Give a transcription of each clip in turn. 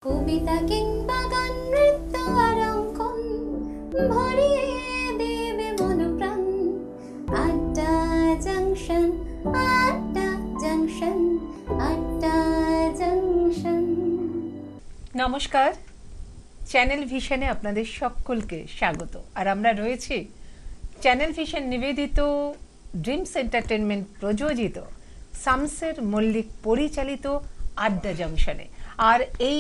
কবিতা কিংবা গান নৃত্য আর অঙ্কন ভরিয়ে দেবে মনপ্রাণ। আড্ডা জাংশন, আড্ডা জাংশন, আড্ডা জাংশন। নমস্কার, চ্যানেল ভিশনে আপনাদের সকলকে স্বাগত। আর আমরা রয়েছি চ্যানেল ভিশন নিবেদিত, ড্রিমস এন্টারটেনমেন্ট প্রযোজিত, শামসের মল্লিক পরিচালিত আড্ডা জাংশনে। আর এই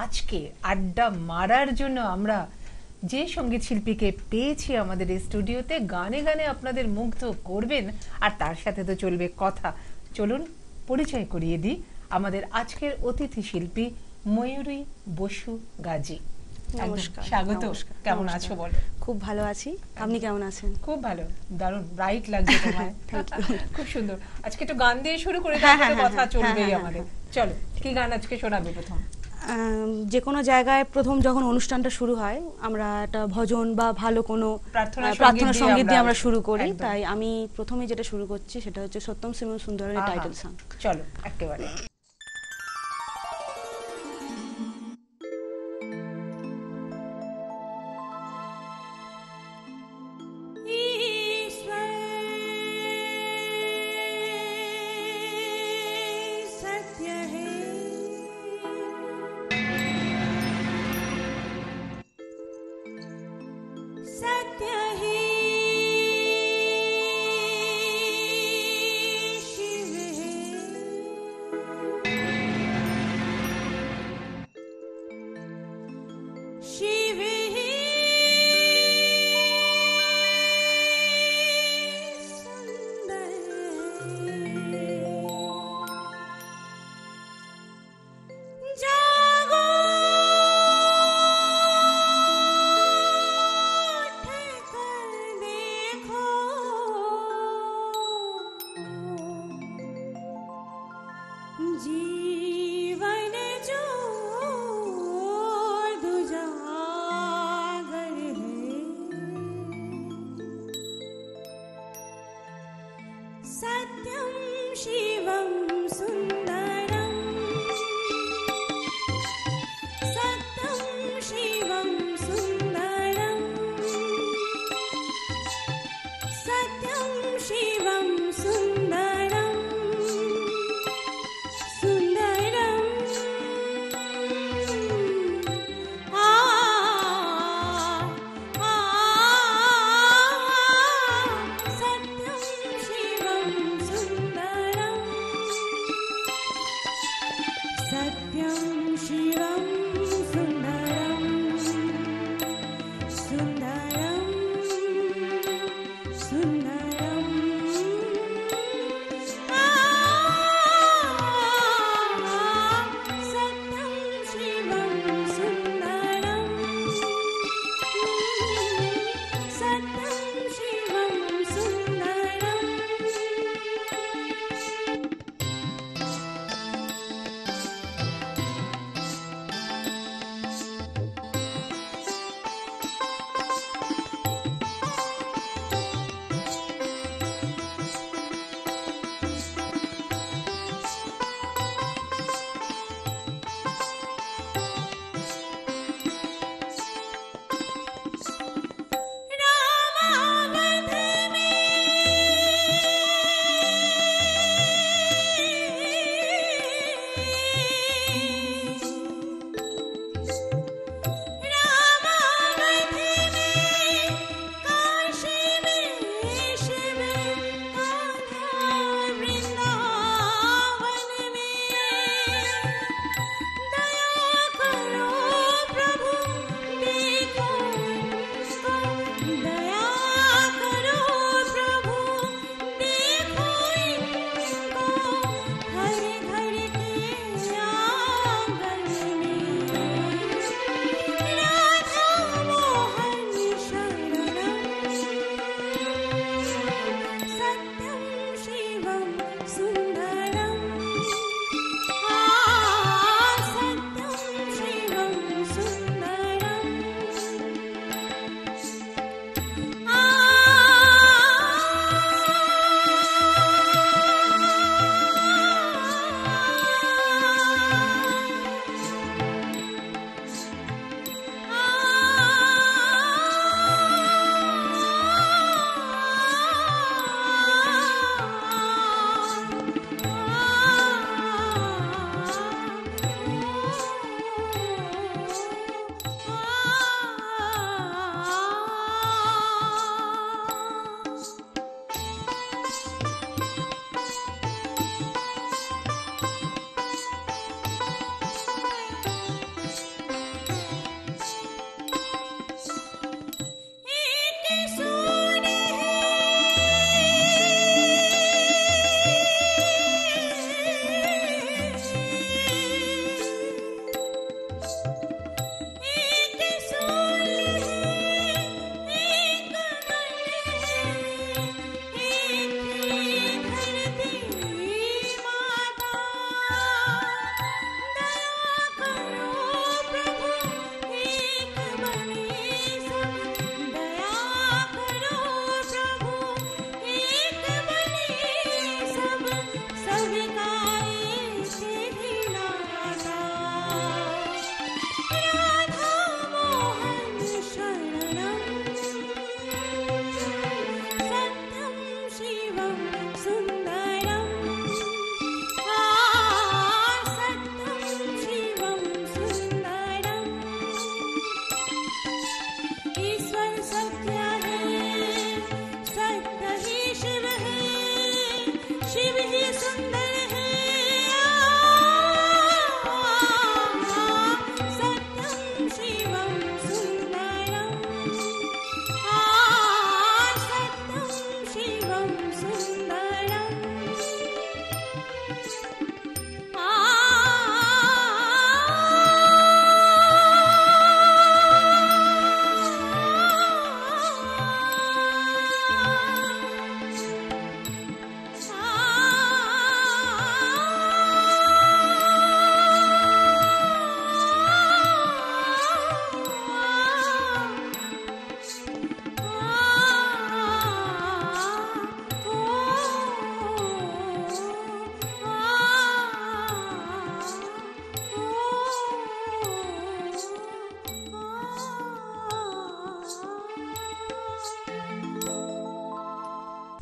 আজকে আড্ডা মারার জন্য আমরা যে সঙ্গীত শিল্পীকে পেয়েছি আমাদের এই স্টুডিওতে, গানে গানে আপনাদের মুগ্ধ করবেন আর তার সাথে তো চলবে কথা। চলুন পরিচয় করিয়ে দিই আমাদের আজকের অতিথি শিল্পী ময়ূরী বসু গাজী। নমস্কার। স্বাগত। নমস্কার। কেমন নমস্কার। আছো বলো? খুব ভালো আছি, আপনি কেমন আছেন? খুব ভালো, দারুণ ব্রাইট লাগছে তোমায়। খুব সুন্দর। আজকে একটু গান দিয়ে শুরু করে হ্যাঁ, তারপরে হ্যাঁ, কথা হ্যাঁ, চলবেই হ্যাঁ, আমাদের। হ্যাঁ। চলো, কি গান আজকে শোনাবে প্রথম? যে কোনো জায়গায় প্রথম যখন অনুষ্ঠানটা শুরু হয় আমরা একটা ভজন বা ভালো কোনো প্রার্থনা সঙ্গীত দিয়ে আমরা শুরু করি। একদম। তাই আমি প্রথমে যেটা শুরু করছি সেটা হচ্ছে সত্যম শিবম সুন্দরের আহা, টাইটেল সং। চলো একেবারে। जीवन जो दुजा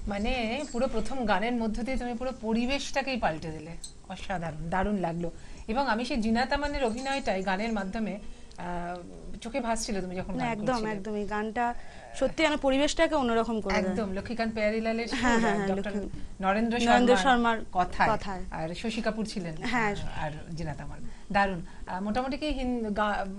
মানে পুরো প্রথম গানের মধ্য দিয়ে তুমি পুরো পরিবেশটাকেই পাল্টে দিলে, অসাধারণ, দারুণ লাগলো। এবং আমি সেই জিনাত আমানের অভিনয়টাই গানের মাধ্যমে চোখে ভাসছিল তুমি যখন গান একদম করছিলে। একদম এই গানটা সত্যি আমার পরিবেশটাকে অন্যরকম করে দেয়। একদম লক্ষ্মীকান্ত পেয়ারিলালের হ্যাঁ, হ্যাঁ, ডক্টর লক্ষ্মী- নরেন্দ্র নরেন্দ্র শর্মার শর্মার কথায় কথায়। আর শশী কাপুর ছিলেন হ্যাঁ। আর জিনাত আমার। দারুণ। মোটামুটি কি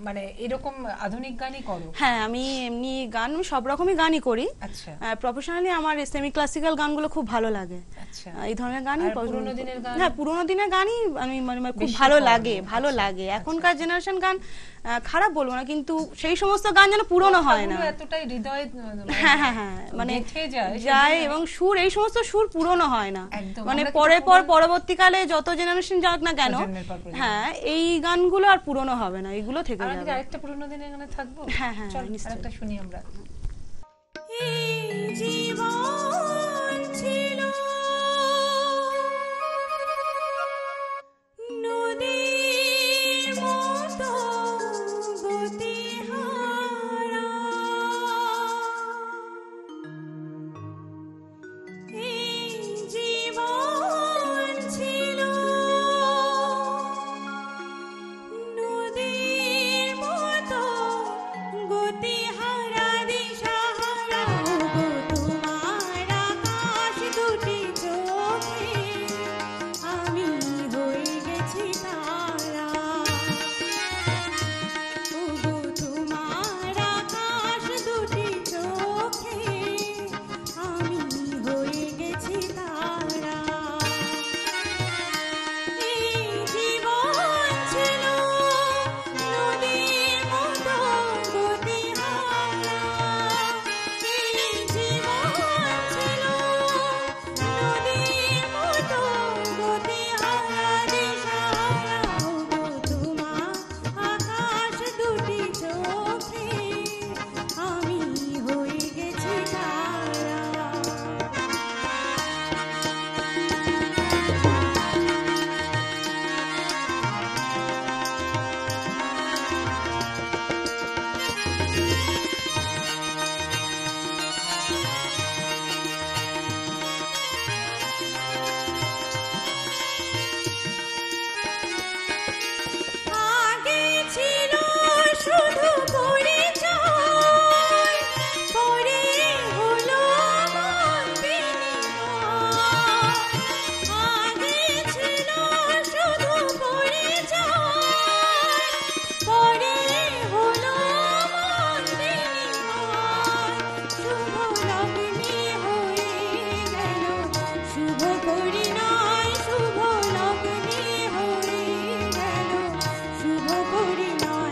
মানে এরকম আধুনিক গানই করো? হ্যাঁ, আমি এমনি গান আমি সব রকমই গানই করি। আচ্ছা প্রফেশনালি আমার সেমি ক্লাসিক্যাল গানগুলো খুব ভালো লাগে। আচ্ছা। এই ধরনের গানই আর পুরোনো দিনের গান? হ্যাঁ, পুরোনো দিনের গানই আমি মানে খুব বেশি ভালো করো? লাগে, ভালো আচ্ছা, লাগে। এখনকার জেনারেশন গান খারাপ বলবো না, কিন্তু সেই সমস্ত গান যেন পুরনো হয় না। কথাগুলো এতটাই হৃদয়ে হ্যাঁ হ্যাঁ হ্যাঁ, মানে গেঁথে যায় যায় সেজন্য- এবং সুর, এই সমস্ত সুর পুরনো হয় না। একদম, মানে আমরা কিন্তু পরের পর পুরো- পরবর্তীকালে যত জেনারেশন যাক না কেন, প্রজন্মের পর প্রজন্ম। হ্যাঁ এই গানগুলো আর পুরনো হবে না, এগুলো থেকে আমরা কি যাবে। আরেকটা পুরোনো দিনের গানে থাকবো? হ্যাঁ, হ্যাঁ, চল নিশ্চয়ই। আরেকটা শুনি আমরা। জীবন ছিল নদীর মতো গতিহারা, এই জীবন ছিল নদীর মতো গতিহারা, দিশাহারা। ওগো তোমার আকাশ দুটি চোখে আমি হয়ে গেছি তারা। ওগো তোমার আকাশ দুটি চোখে আমি হয়ে গেছি তারা। এই জীবন ছিল নদীর মতো গতিহারা, এই জীবন ছিল নদীর মতো গতিহারা, দিশাহারা। ওগো তোমার আকাশ দুটি চোখে আমি হয়ে গেছি তারা। আগে ছিল শুধু পরিচয়, পরে হলো মন বিনিময়। আগে ছিল শুধু পরিচয়, পরে হলো মন বিনিময়। শুভ লগ্নে হয়ে গেল শুভ পরিণয়, শুভ লগ্নে হয়ে গেল শুভ পরিণয়।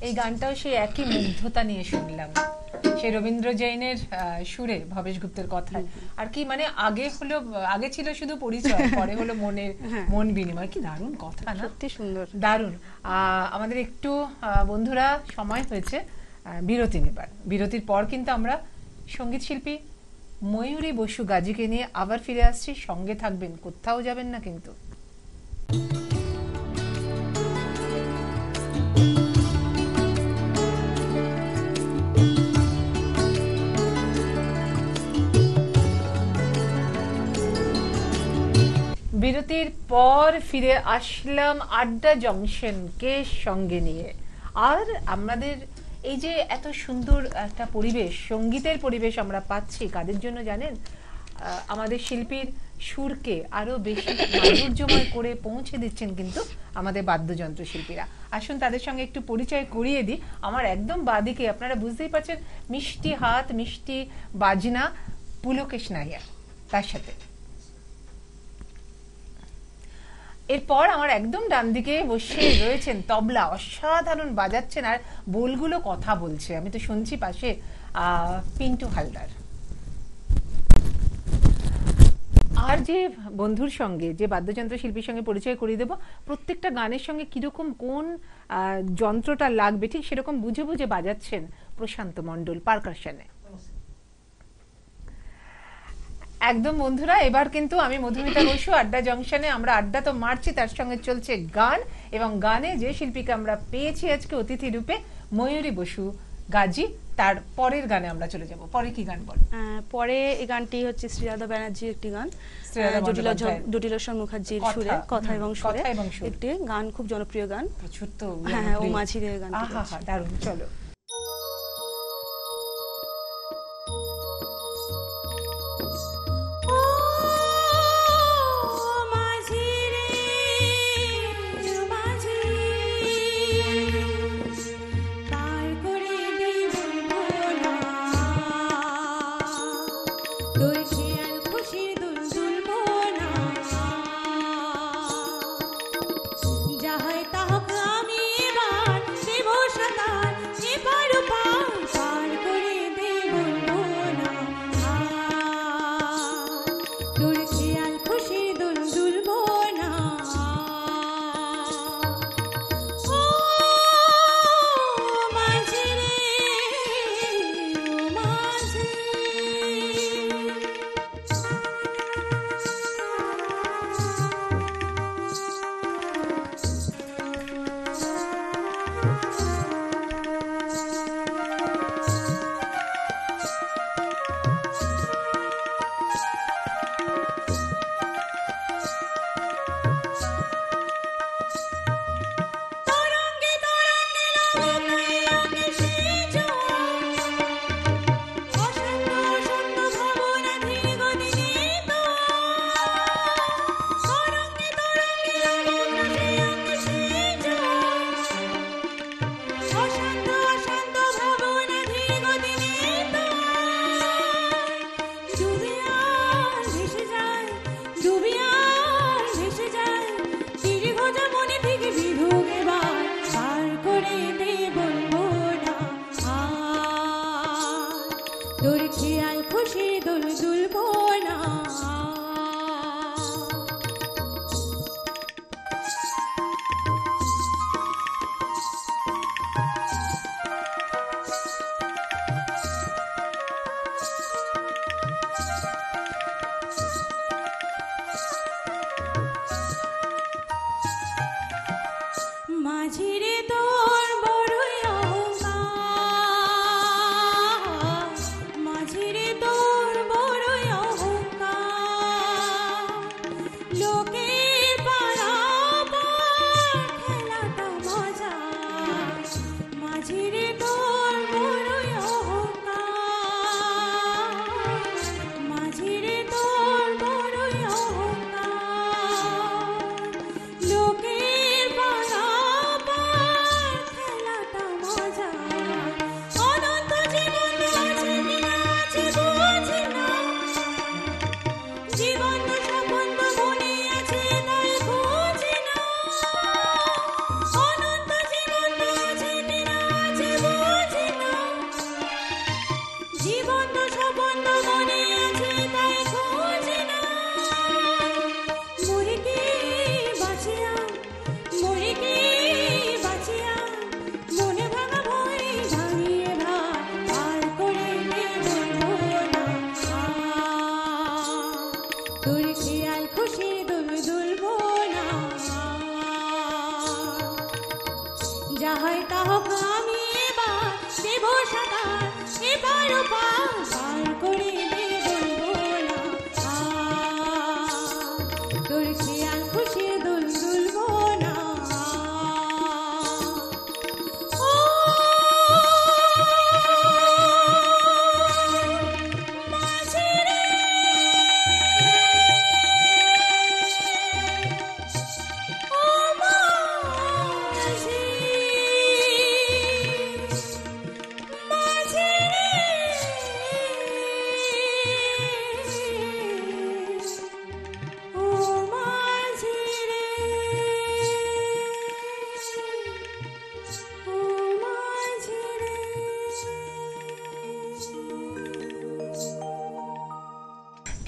এই গানটাও সেই একই মুগ্ধতা নিয়ে শুনলাম, সেই রবীন্দ্র জৈনের সুরে, ভবেশ গুপ্তের কথায়। আর কি মানে আগে ছিল শুধু পরিচয়, পরে হলো মন বিনিময়। কি দারুণ কথা না, সত্যি সুন্দর। দারুণ। আমাদের একটু বন্ধুরা সময় হয়েছে বিরতি নেবার। বিরতির পর কিন্তু আমরা সঙ্গীত শিল্পী ময়ূরী বসু গাজীকে নিয়ে আবার ফিরে আসছি। সঙ্গে থাকবেন, কোথাও যাবেন না কিন্তু। বিরতির পর ফিরে আসলাম আড্ডা জংশনকে সঙ্গে নিয়ে। আর আমাদের এই যে এত সুন্দর একটা পরিবেশ, সঙ্গীতের পরিবেশ আমরা পাচ্ছি কাদের জন্য জানেন? আমাদের শিল্পীর সুরকে আরো বেশি মাধুর্যময় করে পৌঁছে দিচ্ছেন কিন্তু আমাদের বাদ্যযন্ত্র শিল্পীরা। আসুন তাদের সঙ্গে একটু পরিচয় করিয়ে দিই। আমার একদম বাদিকে আপনারা বুঝতেই পারছেন, মিষ্টি হাত, মিষ্টি বাজনা, পুলকেশ নাইয়ার তার সাথে। এরপর আমার একদম ডান দিকে বসে রয়েছেন তবলা, অসাধারণ বাজাচ্ছেন আর বোলগুলো কথা বলছে, আমি তো শুনছি পাশে, পিন্টু হালদার। আর যে বন্ধুর সঙ্গে, যে বাদ্যযন্ত্র শিল্পীর সঙ্গে পরিচয় করিয়ে দেবো, প্রত্যেকটা গানের সঙ্গে কিরকম কোন যন্ত্রটা লাগবে ঠিক সেরকম বুঝে বুঝে বাজাচ্ছেন প্রশান্ত মণ্ডল পারকাশনে। একদম বন্ধুরা, এবার কিন্তু আমি মধুমিতা বসু আড্ডা জংশনে। আমরা আড্ডা তো মারছি, তার সঙ্গে চলছে গান, এবং গানে যে শিল্পীকে আমরা পেয়েছি আজকে অতিথি রূপে, ময়ূরী বসু গাজী, তার পরের গানে আমরা চলে যাব। পরে কি গান বলে? পরে এই গানটি হচ্ছে শ্রীরাধা ব্যানার্জির একটি গান, জটিলেশ্বর মুখার্জির সুরে, কথা এবং সুরে একটি গান, খুব জনপ্রিয় গান। প্রচুর তো, হ্যাঁ, ও মাঝিরে গান। দারুণ, চলো। যাহাই তাহক আমি এবার দেব সাঁতার, দেব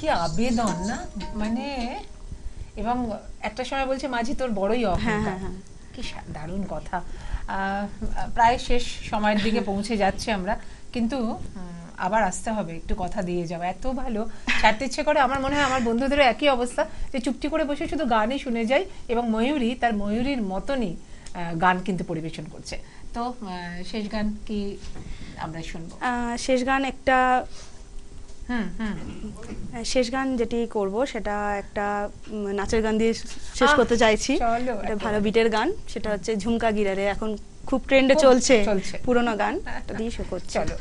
কি আবেদন না, মানে এবং একটা সময় বলছে মাঝি তোর বড়ই অহংকার। কি দারুণ কথা। প্রায় শেষ সময়ের দিকে পৌঁছে যাচ্ছে আমরা, কিন্তু আবার আসতে হবে, একটু কথা দিয়ে যাওয়া এত ভালো, ছাড়তে ইচ্ছে করে। আমার মনে হয় আমার বন্ধুদেরও একই অবস্থা, যে চুপটি করে বসে শুধু গানই শুনে যাই, এবং ময়ূরী তার ময়ূরীর মতনই গান কিন্তু পরিবেশন করছে। তো শেষ গান কি আমরা শুনবো? শেষ গান একটা শেষ গান যেটি করব সেটা একটা নাচের গান দিয়ে শেষ করতে চাইছি। এটা ভালো বিটের গান, সেটা হচ্ছে ঝুমকা গিরারে, এখন খুব ট্রেন্ডে চলছে পুরোনো গান, এটা দিয়ে শেষ করছি। চলো।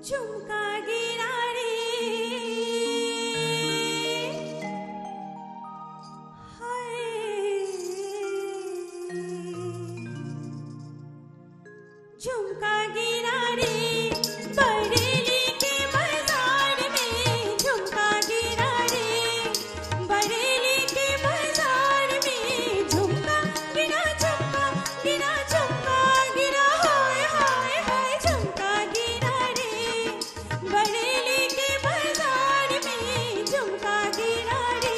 ঝুমকা গিরারে झुमका गिरा रे बरेली के बाजार में, झुमका गिरा रे बरेली के बाजार में, झुमका गिरा झुमका गिरा हाय हाय हाय, झुमका गिरा रे बरेली के बाजार में, झुमका गिरा रे।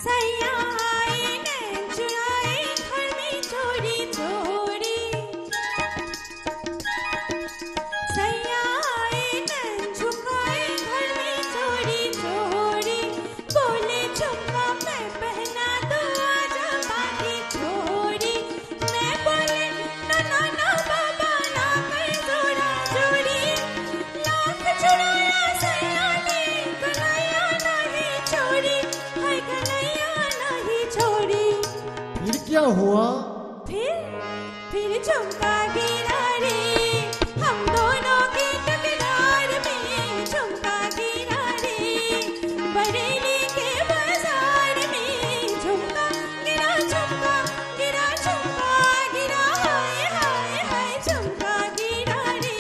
सैया आए नैन चुराए घर में चोरी चोरी, सैया आए नैन झुकाए घर में चोरी चोरी, बोले झुमका मैं पहना दो आजा बाकी छोड़ी, मैं बोले ना ना ना बाबा ना कर जोड़ा जोड़ी, लाख चुराया सैया ने गलाया नहीं छोड़ी, हाय गलाया नहीं छोड़ी। फिर क्या हुआ? फिर झुमका गिरा रे हम दोनों के टकरार में, झुमका गिरा रे बरेली के बाजार में, झुमका गिरा हाय हाय हाय, झुमका गिरा रे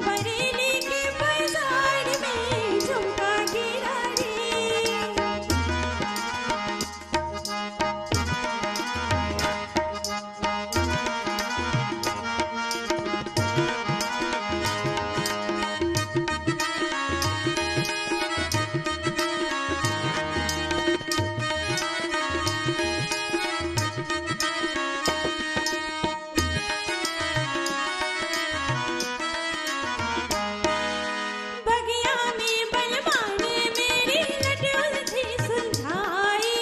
बरेली के बाजार में, झुमका गिरा रे। बगिया में बलवान मेरी लड्डू थी सुलझाई,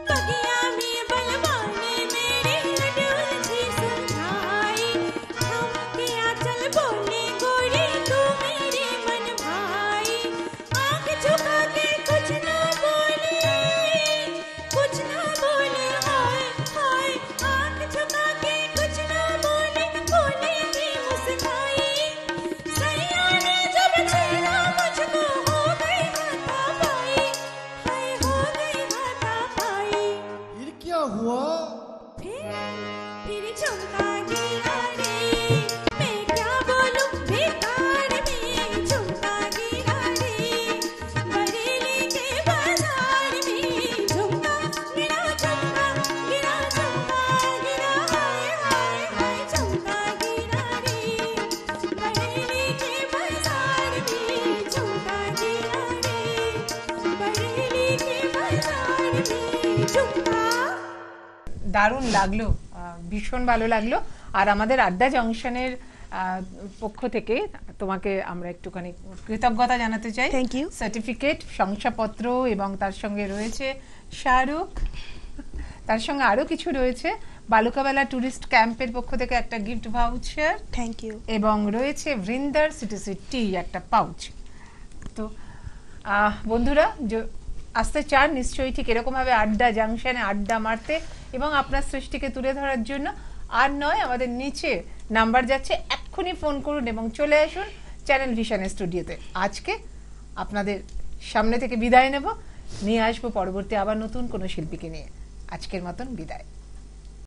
बगिया में बलवान मेरी लड्डू थी सुलझाई, हम किया चल बोले गोरी तू मेरे मन भाई, आंख झुका के कुछ ना बोले हाय हाय, आंख झुका के कुछ ना बोले थी मुस्काई, सैया ने जब छेड़ा मुझको हो गई हाथापाई, हाय हो गई हाथापाई। फिर क्या हुआ? फिर झुमका गिरा रे मैं क्या बोलूं बेकार में, झुमका गिरा रे बरेली के बाजार में, झुमका गिरा हाय हाय हाय, झुमका गिरा रे बरेली के बाजार में, झुमका गिरा रे बरेली के बाजार में, झुमका। দারুণ লাগলো, ভীষণ ভালো লাগলো। আর আমাদের আড্ডা জংশনের পক্ষ থেকে তোমাকে আমরা একটুখানি কৃতজ্ঞতা জানাতে চাই। Thank you. সার্টিফিকেট, শংসাপত্র এবং তার সঙ্গে রয়েছে শাহরুখ, তার সঙ্গে আরো কিছু রয়েছে, বালুকাবেলা টুরিস্ট ক্যাম্পের পক্ষ থেকে একটা গিফট ভাউচার, থ্যাংক ইউ, এবং রয়েছে বৃন্দার সিটিসি টি একটা পাউচ। তো বন্ধুরা আসতে চান নিশ্চয়ই ঠিক এরকমভাবে আড্ডা জাংশনে আড্ডা মারতে এবং আপনার সৃষ্টিকে তুলে ধরার জন্য, আর নয় আমাদের নিচে নাম্বার যাচ্ছে, এক্ষুনি ফোন করুন এবং চলে আসুন চ্যানেল ভিশনের স্টুডিওতে। আজকে আপনাদের সামনে থেকে বিদায় নেব, নিয়ে আসবো পরবর্তী আবার নতুন কোনো শিল্পীকে নিয়ে। আজকের মতন বিদায়।